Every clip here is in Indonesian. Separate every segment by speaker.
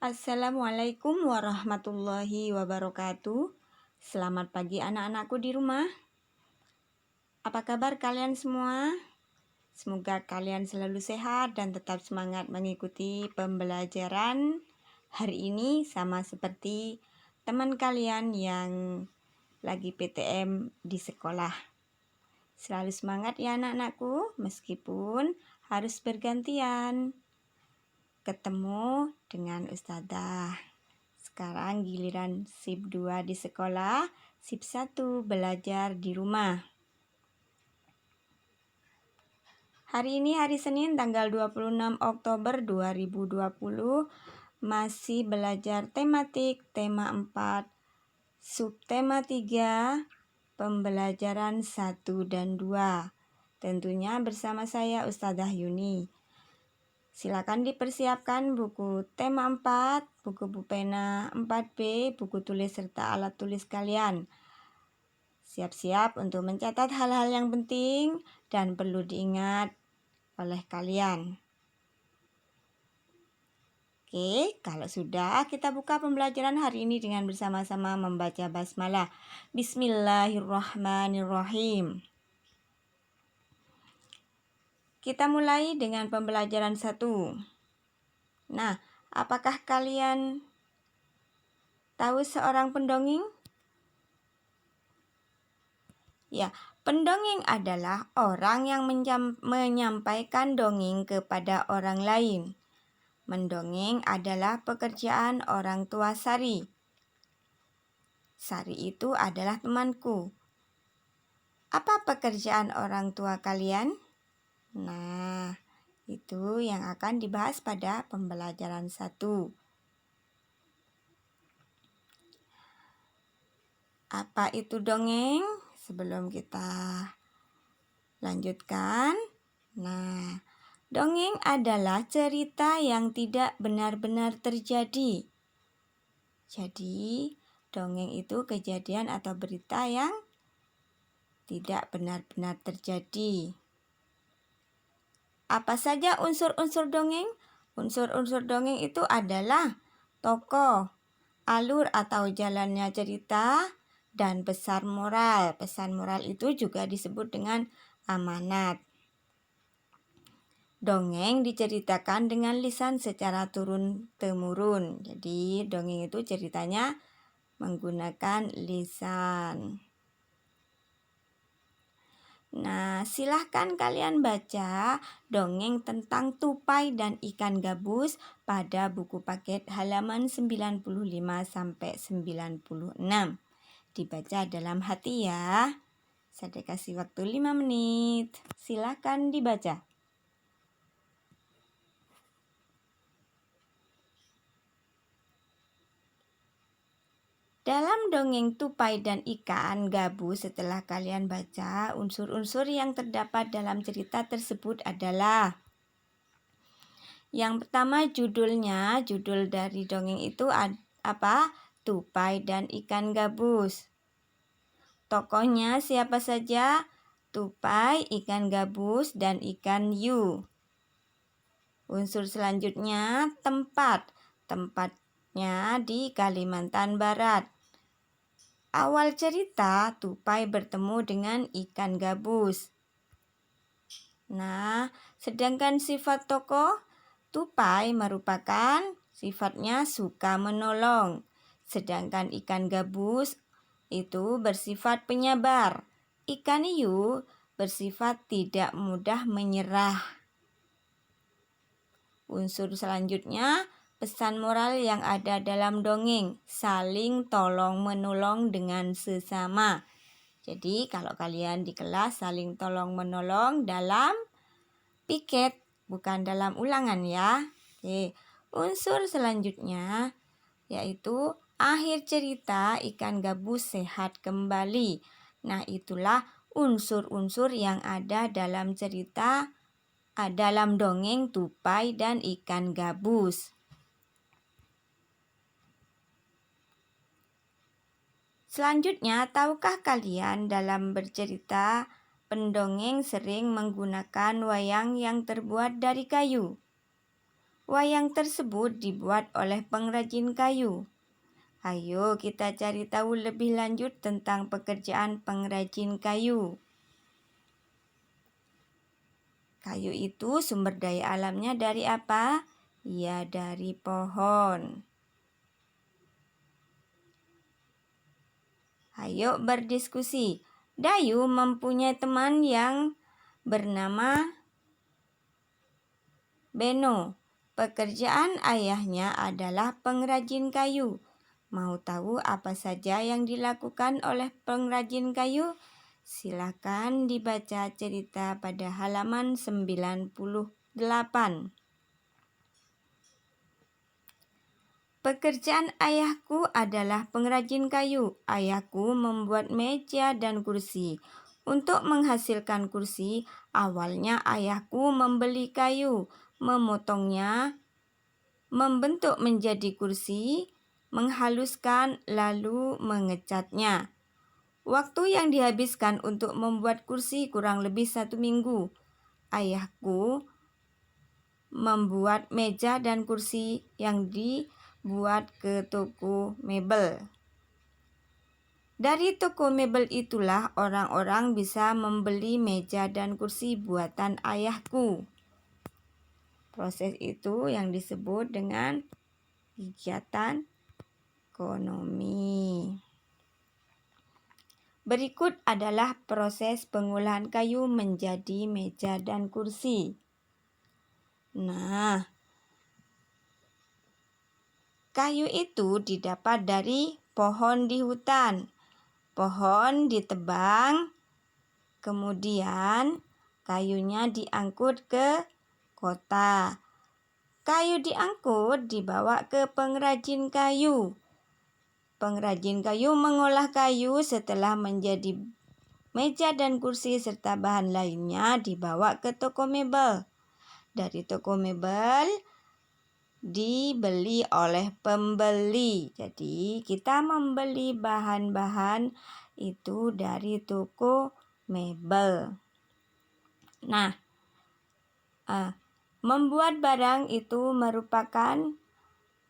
Speaker 1: Assalamualaikum warahmatullahi wabarakatuh. Selamat pagi anak-anakku di rumah. Apa kabar kalian semua? Semoga kalian selalu sehat dan tetap semangat mengikuti pembelajaran hari ini, sama seperti teman kalian yang lagi PTM di sekolah. Selalu semangat ya anak-anakku, meskipun harus bergantian ketemu dengan ustazah. Sekarang giliran sip 2 di sekolah, sip 1 belajar di rumah. Hari ini hari Senin tanggal 26 Oktober 2020, masih belajar tematik tema 4, subtema 3, pembelajaran 1 dan 2. Tentunya bersama saya Ustazah Yuni. Silakan dipersiapkan buku tema 4, buku pulpena 4B, buku tulis serta alat tulis kalian. Siap-siap untuk mencatat hal-hal yang penting dan perlu diingat oleh kalian. Oke, kalau sudah, kita buka pembelajaran hari ini dengan bersama-sama membaca basmalah. Bismillahirrahmanirrahim. Kita mulai dengan pembelajaran 1. Nah, apakah kalian tahu seorang pendongeng? Ya, pendongeng adalah orang yang menyampaikan dongeng kepada orang lain. Mendongeng adalah pekerjaan orang tua Sari. Sari itu adalah temanku. Apa pekerjaan orang tua kalian? Nah, itu yang akan dibahas pada pembelajaran 1. Apa itu dongeng? Sebelum kita lanjutkan. Nah, dongeng adalah cerita yang tidak benar-benar terjadi. Jadi, dongeng itu kejadian atau berita yang tidak benar-benar terjadi. Apa saja unsur-unsur dongeng? Unsur-unsur dongeng itu adalah tokoh, alur atau jalannya cerita, dan pesan moral. Pesan moral itu juga disebut dengan amanat. Dongeng diceritakan dengan lisan secara turun-temurun. Jadi dongeng itu ceritanya menggunakan lisan. Nah, silahkan kalian baca dongeng tentang tupai dan ikan gabus pada buku paket halaman 95 sampai 96. Dibaca dalam hati ya. Saya kasih waktu 5 menit. Silahkan dibaca. Dalam dongeng tupai dan ikan gabus, setelah kalian baca, unsur-unsur yang terdapat dalam cerita tersebut adalah: yang pertama judulnya, judul dari dongeng itu apa? Tupai dan ikan gabus. Tokohnya siapa saja? Tupai, ikan gabus, dan ikan hiu. Unsur selanjutnya tempat. Tempatnya di Kalimantan Barat. Awal cerita, tupai bertemu dengan ikan gabus. Nah, sedangkan sifat tokoh, tupai merupakan sifatnya suka menolong. Sedangkan ikan gabus itu bersifat penyabar. Ikan hiu bersifat tidak mudah menyerah. Unsur selanjutnya, pesan moral yang ada dalam dongeng, saling tolong-menolong dengan sesama. Jadi kalau kalian di kelas saling tolong-menolong dalam piket, bukan dalam ulangan ya. Oke. Unsur selanjutnya yaitu akhir cerita ikan gabus sehat kembali. Nah, itulah unsur-unsur yang ada dalam cerita dalam dongeng tupai dan ikan gabus. Selanjutnya, tahukah kalian dalam bercerita, pendongeng sering menggunakan wayang yang terbuat dari kayu? Wayang tersebut dibuat oleh pengrajin kayu. Ayo kita cari tahu lebih lanjut tentang pekerjaan pengrajin kayu. Kayu itu sumber daya alamnya dari apa? Ya, dari pohon. Ayo berdiskusi. Dayu mempunyai teman yang bernama Beno. Pekerjaan ayahnya adalah pengrajin kayu. Mau tahu apa saja yang dilakukan oleh pengrajin kayu? Silakan dibaca cerita pada halaman 98. Pekerjaan ayahku adalah pengrajin kayu. Ayahku membuat meja dan kursi. Untuk menghasilkan kursi, awalnya ayahku membeli kayu, memotongnya, membentuk menjadi kursi, menghaluskan, lalu mengecatnya. Waktu yang dihabiskan untuk membuat kursi kurang lebih 1 minggu. Ayahku membuat meja dan kursi yang dibuat ke toko mebel. Dari toko mebel itulah orang-orang bisa membeli meja dan kursi buatan ayahku. Proses itu yang disebut dengan kegiatan ekonomi. Berikut adalah proses pengolahan kayu menjadi meja dan kursi. Nah, kayu itu didapat dari pohon di hutan. Pohon ditebang, kemudian kayunya diangkut ke kota. Kayu diangkut dibawa ke pengrajin kayu. Pengrajin kayu mengolah kayu setelah menjadi meja dan kursi serta bahan lainnya dibawa ke toko mebel. Dari toko mebel dibeli oleh pembeli. Jadi kita membeli bahan-bahan itu dari toko mebel. Nah, membuat barang itu merupakan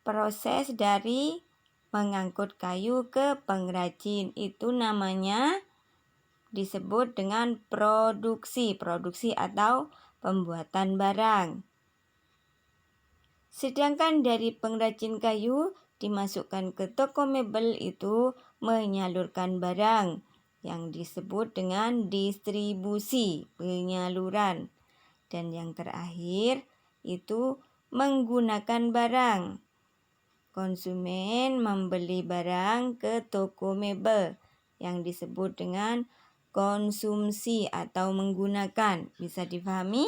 Speaker 1: proses dari mengangkut kayu ke pengrajin. Itu namanya disebut dengan produksi atau pembuatan barang. Sedangkan dari pengrajin kayu dimasukkan ke toko mebel itu menyalurkan barang yang disebut dengan distribusi, penyaluran. Dan yang terakhir itu menggunakan barang. Konsumen membeli barang ke toko mebel yang disebut dengan konsumsi atau menggunakan. Bisa dipahami?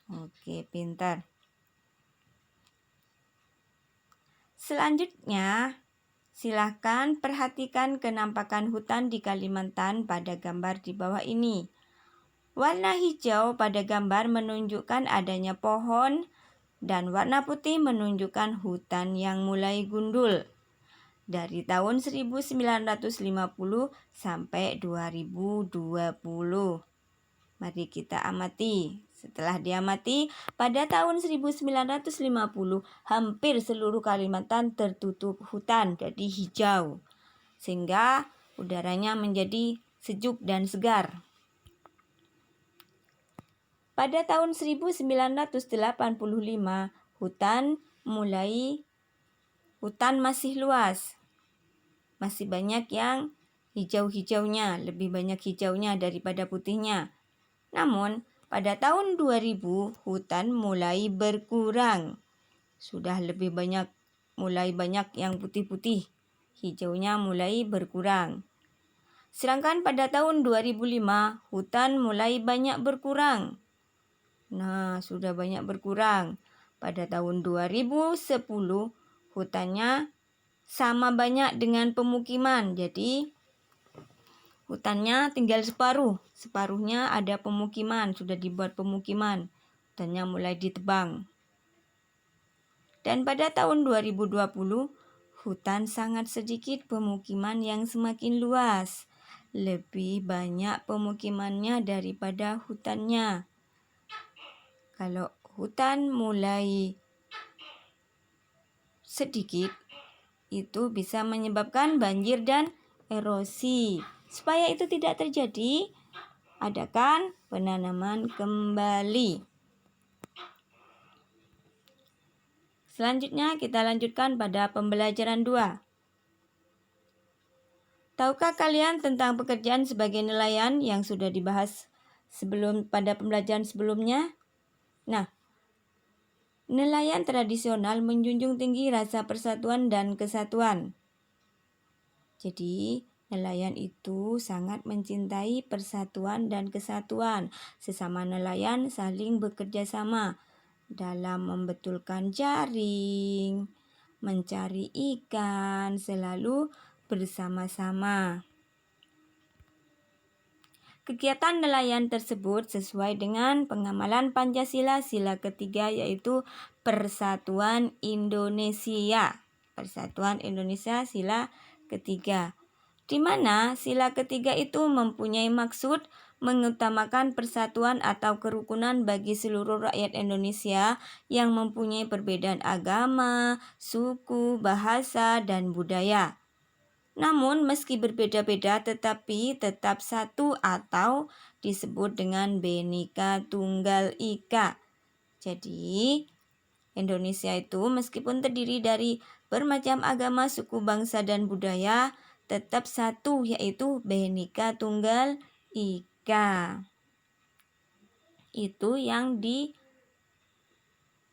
Speaker 1: Oke, pintar. Selanjutnya, silahkan perhatikan kenampakan hutan di Kalimantan pada gambar di bawah ini. Warna hijau pada gambar menunjukkan adanya pohon dan warna putih menunjukkan hutan yang mulai gundul. Dari tahun 1950 sampai 2020. Mari kita amati. Setelah diamati, pada tahun 1950 hampir seluruh Kalimantan tertutup hutan, jadi hijau. Sehingga udaranya menjadi sejuk dan segar. Pada tahun 1985, hutan masih luas. Masih banyak yang hijau-hijaunya, lebih banyak hijaunya daripada putihnya. Namun, pada tahun 2000, hutan mulai berkurang. Sudah mulai banyak yang putih-putih. Hijaunya mulai berkurang. Sedangkan pada tahun 2005, hutan mulai banyak berkurang. Nah, sudah banyak berkurang. Pada tahun 2010, hutannya sama banyak dengan pemukiman. Jadi, hutannya tinggal separuh. Separuhnya ada pemukiman, sudah dibuat pemukiman. Hutannya mulai ditebang. Dan pada tahun 2020, hutan sangat sedikit, pemukiman yang semakin luas. Lebih banyak pemukimannya daripada hutannya. Kalau hutan mulai sedikit itu bisa menyebabkan banjir dan erosi. Supaya itu tidak terjadi, adakan penanaman kembali. Selanjutnya kita lanjutkan pada pembelajaran 2. Tahukah kalian tentang pekerjaan sebagai nelayan yang sudah dibahas pada pembelajaran sebelumnya? Nah, nelayan tradisional menjunjung tinggi rasa persatuan dan kesatuan. Jadi, nelayan itu sangat mencintai persatuan dan kesatuan. Sesama nelayan saling bekerja sama dalam membetulkan jaring, mencari ikan, selalu bersama-sama. Kegiatan nelayan tersebut sesuai dengan pengamalan Pancasila sila ketiga, yaitu Persatuan Indonesia. Persatuan Indonesia sila ketiga. Di mana sila ketiga itu mempunyai maksud mengutamakan persatuan atau kerukunan bagi seluruh rakyat Indonesia yang mempunyai perbedaan agama, suku, bahasa, dan budaya. Namun meski berbeda-beda tetapi tetap satu atau disebut dengan Bhinneka Tunggal Ika. Jadi Indonesia itu meskipun terdiri dari bermacam agama, suku, bangsa, dan budaya, tetap satu, yaitu Bhinneka Tunggal Ika. Itu yang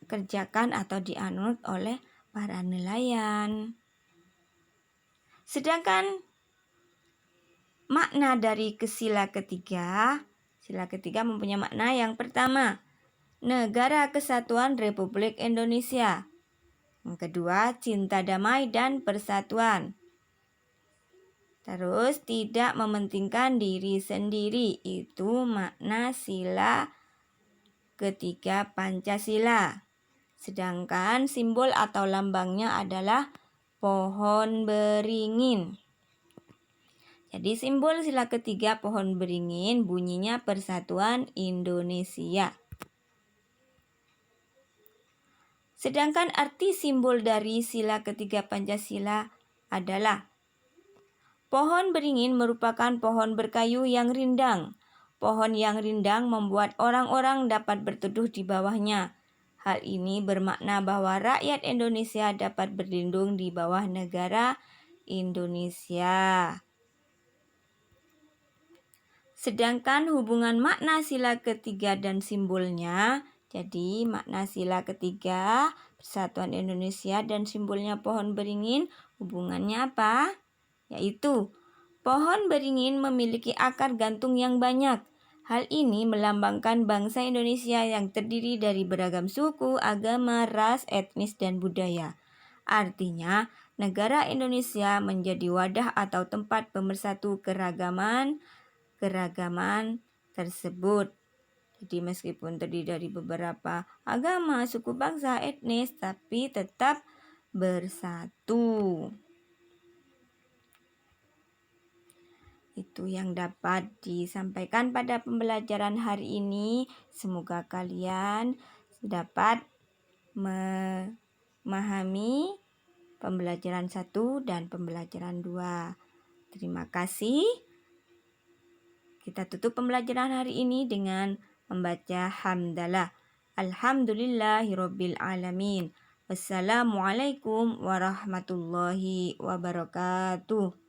Speaker 1: dikerjakan atau dianut oleh para nelayan. Sedangkan makna dari sila ketiga mempunyai makna yang pertama, Negara Kesatuan Republik Indonesia. Yang kedua, cinta damai dan persatuan. Terus, tidak mementingkan diri sendiri. Itu makna sila ketiga Pancasila. Sedangkan simbol atau lambangnya adalah pohon beringin. Jadi simbol sila ketiga pohon beringin bunyinya Persatuan Indonesia. Sedangkan arti simbol dari sila ketiga Pancasila adalah pohon beringin merupakan pohon berkayu yang rindang. Pohon yang rindang membuat orang-orang dapat berteduh di bawahnya. Hal ini bermakna bahwa rakyat Indonesia dapat berlindung di bawah negara Indonesia. Sedangkan hubungan makna sila ketiga dan simbolnya, jadi makna sila ketiga, Persatuan Indonesia dan simbolnya pohon beringin, hubungannya apa? Yaitu, pohon beringin memiliki akar gantung yang banyak. Hal ini melambangkan bangsa Indonesia yang terdiri dari beragam suku, agama, ras, etnis, dan budaya. Artinya, negara Indonesia menjadi wadah atau tempat pemersatu keragaman tersebut. Jadi meskipun terdiri dari beberapa agama, suku, bangsa, etnis, tapi tetap bersatu. Itu yang dapat disampaikan pada pembelajaran hari ini. Semoga kalian dapat memahami pembelajaran 1 dan pembelajaran 2. Terima kasih. Kita tutup pembelajaran hari ini dengan membaca hamdalah. Alhamdulillahirabbil alamin. Wassalamualaikum warahmatullahi wabarakatuh.